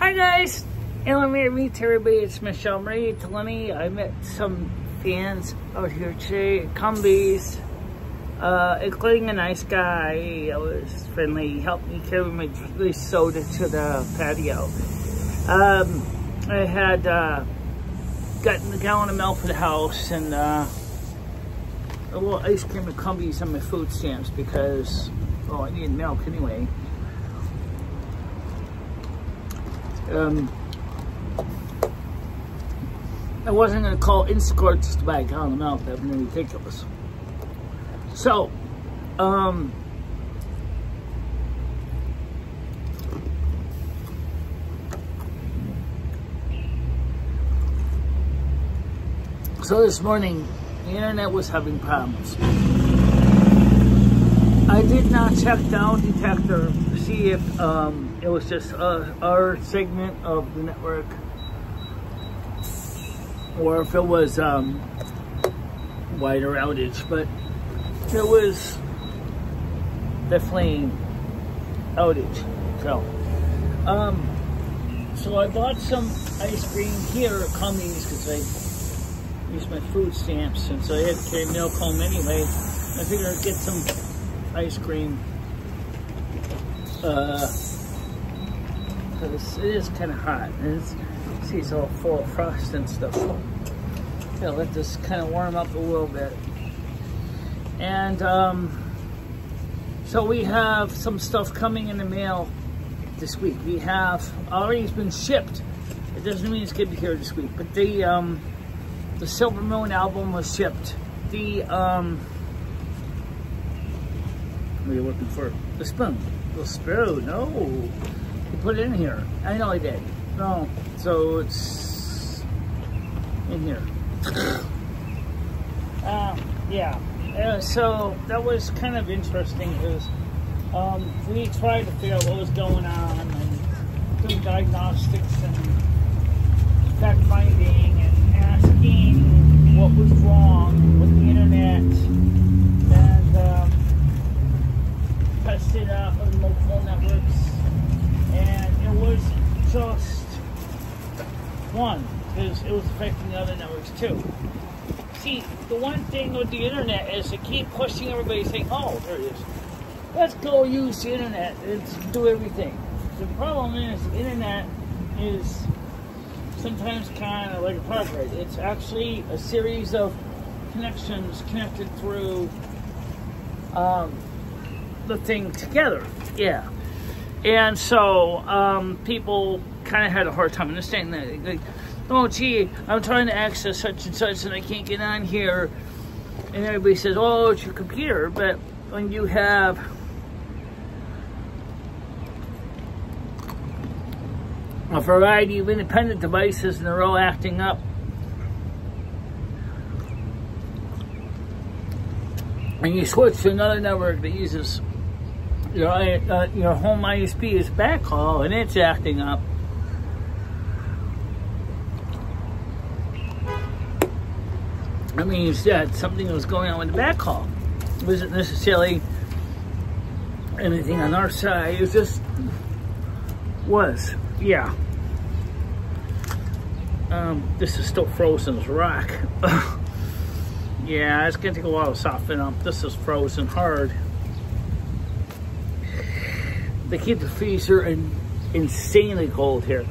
Hi guys, and let me meet everybody. It's Michelle Marie Delaney. I met some fans out here today at Cumbies, including a nice guy. It was friendly. He helped me carry my soda to the patio. I had gotten a gallon of milk for the house and a little ice cream at Cumbies on my food stamps because, well, I needed milk anyway. I wasn't going to call Instacart just to buy a gallon of milk. That would be ridiculous. So, this morning, the internet was having problems. I did not check the down detector to see if it was just our segment of the network or if it was wider outage, but it was definitely outage. So I bought some ice cream here at Cumbies because I used my food stamps since I had to carry milk home anyway. I figured I'd get some ice cream because it is kind of hot. And see, it's all full of frost and stuff. Yeah, let this kind of warm up a little bit. And so we have some stuff coming in the mail this week. We have already been shipped. It doesn't mean it's going to be here this week, but the Silver Moon album was shipped. What are you looking for? The spoon. The spoon. No. You put it in here. I know I did. No. So it's in here. Yeah. So that was kind of interesting because we tried to figure out what was going on and doing diagnostics and fact finding and asking what was wrong with the internet and tested out on multiple networks, and it was just one because it was affecting the other networks too. See, the one thing with the internet is they keep pushing everybody saying, oh, there it is. Let's go use the internet and do everything. The problem is the internet is sometimes kind of like a park ride. It's actually a series of connections connected through the thing together. Yeah. And so people kind of had a hard time understanding that. Like, oh, gee, I'm trying to access such and such and I can't get on here. And everybody says, oh, it's your computer. But when you have a variety of independent devices and they're all acting up, and you switch to another network that uses your home ISP as backhaul and it's acting up, that means that something was going on with the backhaul. It wasn't necessarily anything on our side, it just was. Yeah. This is still frozen as rock. Yeah, it's gonna take a while to soften up. This is frozen hard. They keep the freezer insanely cold here.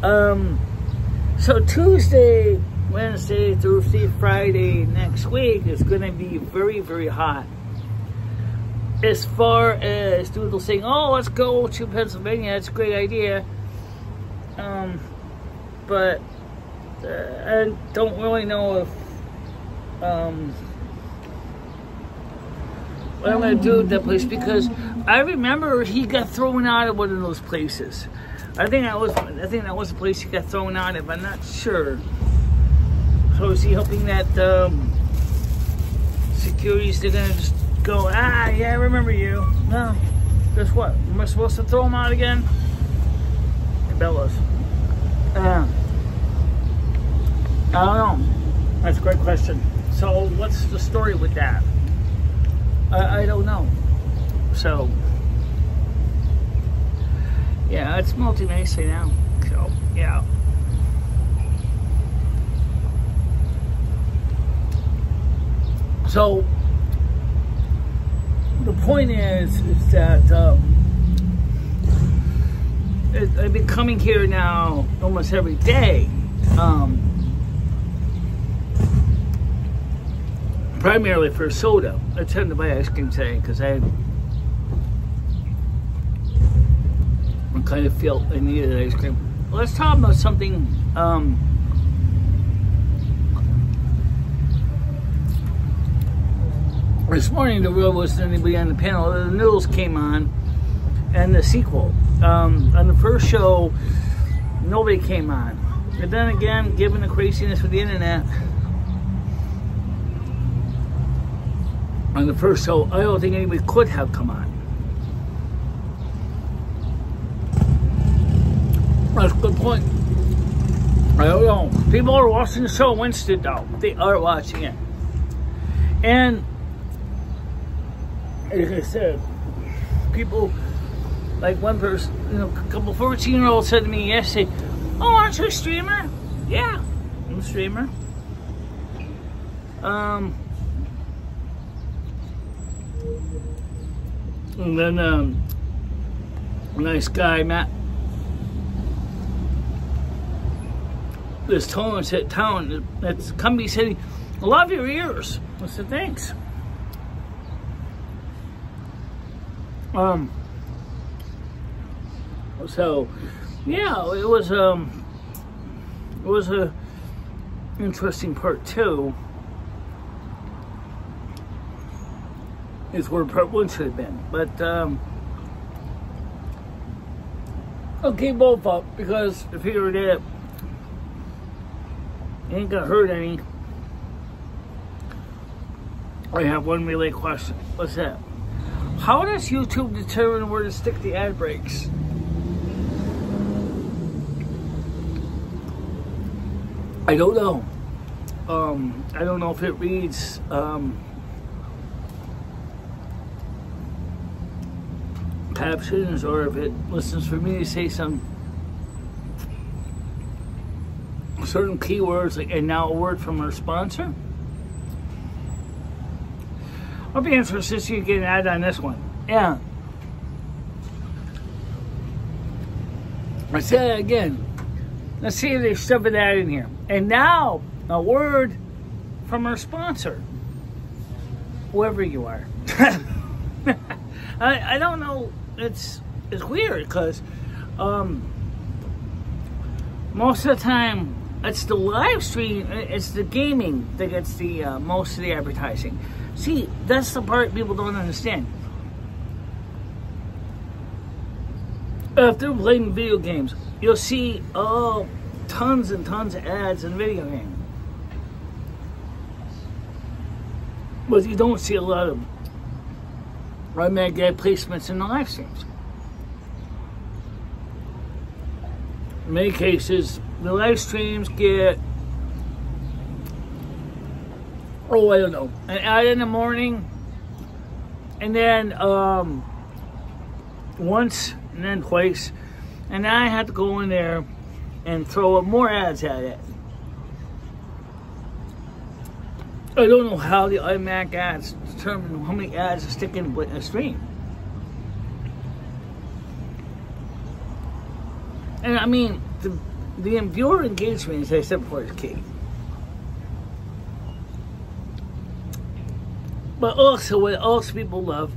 So Tuesday, Wednesday, Thursday, Friday next week is gonna be very, very hot. As far as Doodle saying, oh, let's go to Pennsylvania, that's a great idea. But I don't really know if what I'm going to do at that place, because I remember he got thrown out of one of those places. I think that was the place he got thrown out of. I'm not sure. So is he hoping that security's they're going to just go, ah, yeah, I remember you. No, guess what? Am I supposed to throw him out again? I bet was. I don't know. That's a great question. So what's the story with that? I don't know. So yeah, it's melting nicely now. Yeah. So the point is that I've been coming here now almost every day, primarily for soda. I tend to buy ice cream today because I kind of felt I needed ice cream. Let's talk about something. This morning there wasn't anybody on the panel. The news came on, and the sequel. On the first show, nobody came on. But then again, given the craziness with the internet, on the first show, I don't think anybody could have come on. That's a good point. I don't know. People are watching the show Wednesday though. They are watching it. And like I said, people, like one person, you know, a couple 14-year-olds said to me yesterday, "Oh, aren't you a streamer?" Yeah, I'm a streamer. And then a nice guy, Matt, this town that's company said, "I love your ears." I said, "Thanks." So yeah, it was a interesting part two. Is where part one should have been, but I'll keep both up because if you did it, ain't gonna hurt any. I have one relay question. What's that? How does YouTube determine where to stick the ad breaks? I don't know. I don't know if it reads captions or if it listens for me to say some certain keywords, like, and now a word from our sponsor. I'll be interested to see you get an ad on this one. Yeah. I said it again. Let's see if they stuff an ad in here. And now, a word from our sponsor. Whoever you are. I don't know. It's weird because most of the time it's the live stream, it's the gaming that gets the most of the advertising. See, that's the part people don't understand. If they're playing video games, you'll see tons and tons of ads in video games. But you don't see a lot of automatic ad placements in the live streams. In many cases, the live streams get, oh, I don't know, an ad in the morning, and then once, and then twice, and then I have to go in there and throw up more ads at it. I don't know how the automatic ads determine how many ads to stick in a stream. And I mean, the viewer engagement, as I said before, is key. But also, what else people love,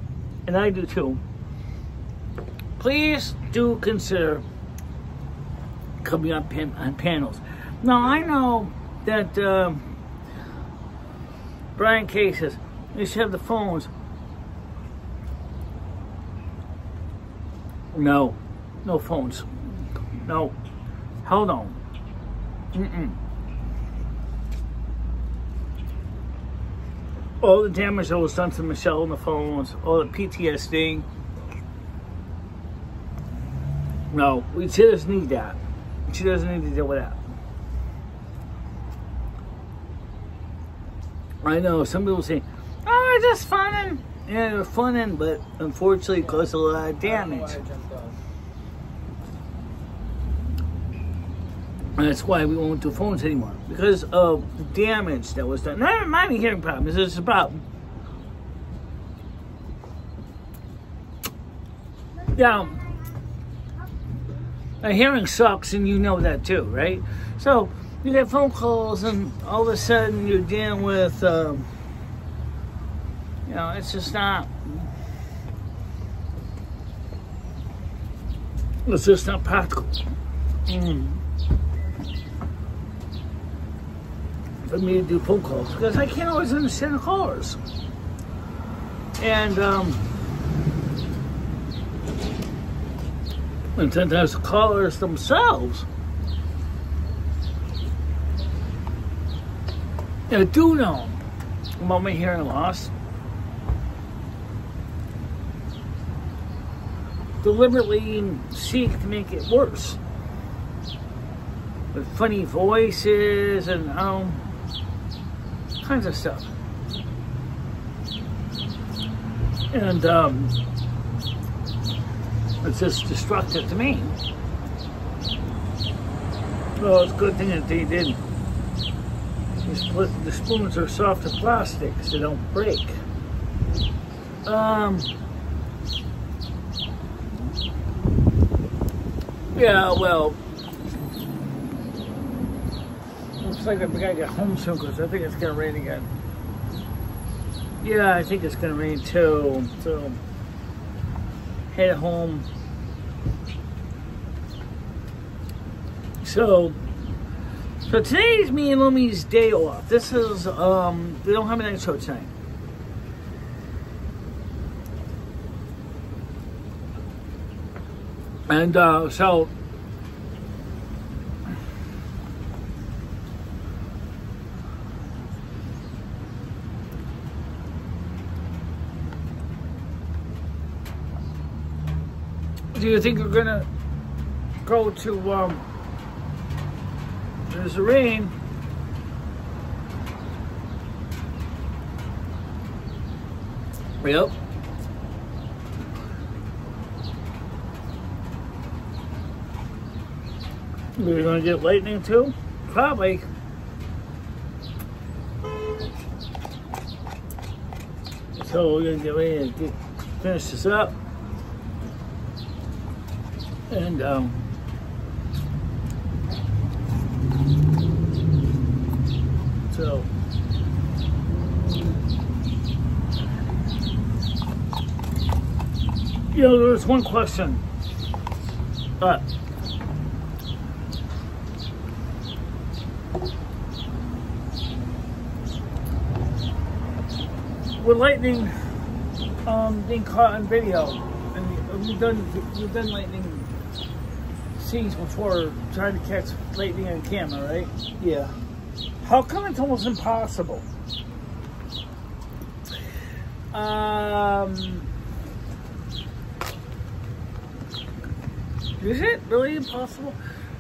and I do too, please do consider coming up on panels. Now, I know that Brian K says, we should have the phones. No. No phones. No. Hold on. All the damage that was done to Michelle on the phones, all the PTSD. No, she doesn't need that. She doesn't need to deal with that. I know some people say, "Oh, it's just funning." Yeah, they're funning, but unfortunately, it caused a lot of damage. And that's why we won't do phones anymore, because of the damage that was done. Not my hearing problem, it's a problem. Now, hearing sucks, and you know that too, right? So you get phone calls, and all of a sudden you're dealing with, you know, it's just not. It's just not practical. For me to do phone calls, because I can't always understand the callers. And sometimes the callers themselves, I do know about my hearing loss. Deliberately seek to make it worse with funny voices and kinds of stuff. And it's just destructive to me. Well, it's a good thing that they didn't. The spoons are soft as plastic, so they don't break. Yeah, well, looks like we gotta get home soon, because I think it's gonna rain again. Yeah, I think it's gonna rain too, so head home. So today's me and Lumi's day off. This is, we don't have a night show tonight. And so do you think we're gonna go to there's the rain? Yep. We're gonna get lightning too? Probably. So we're gonna get ready to finish this up. And so you know, there was one question. With lightning being caught on video, and we've done lightning scenes before, trying to catch lightning on camera, right? Yeah. How come it's almost impossible? Is it really impossible?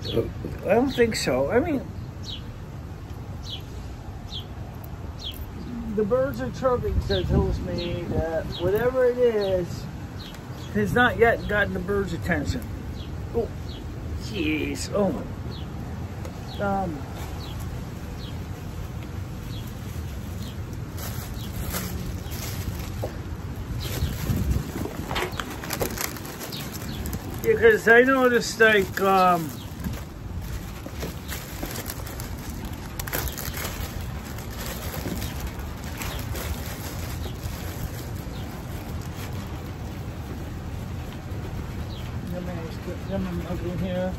I don't think so. I mean, the birds are chirping, so it tells me that whatever it is has not yet gotten the birds' attention. Oh, jeez. Oh. Because I noticed, like, let me get them up in here,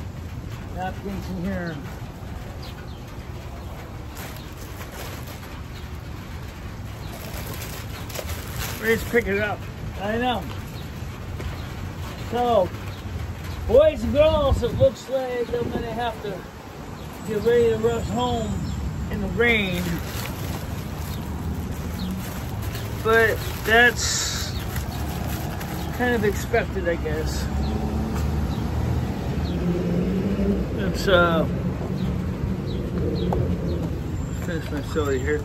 napkins in here. Let's pick it up. I know. So, boys and girls, it looks like I'm gonna have to get ready to rush home in the rain. But that's kind of expected, I guess. Let's finish my soda here.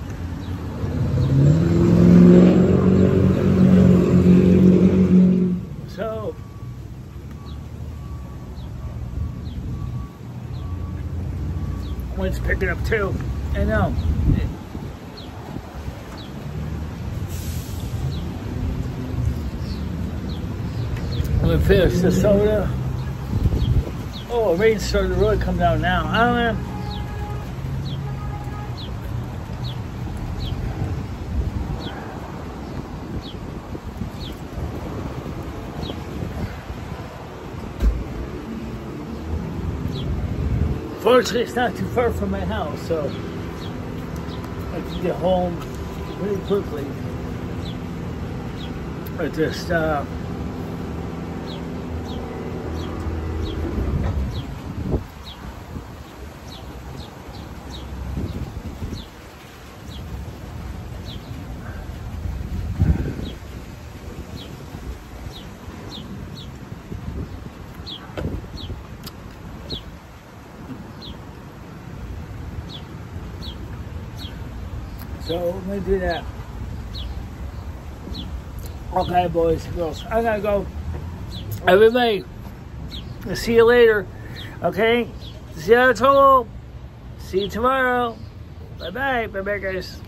So Wind's picking up too. I know. I'm gonna finish the soda. Oh, rain started to really come down now. I don't know. Fortunately, it's not too far from my house, so I can get home pretty quickly. I just, so let me do that. Okay, boys and girls, I gotta go. Everybody, I'll see you later. Okay? See you at home. See you tomorrow. Bye-bye. Bye-bye, guys.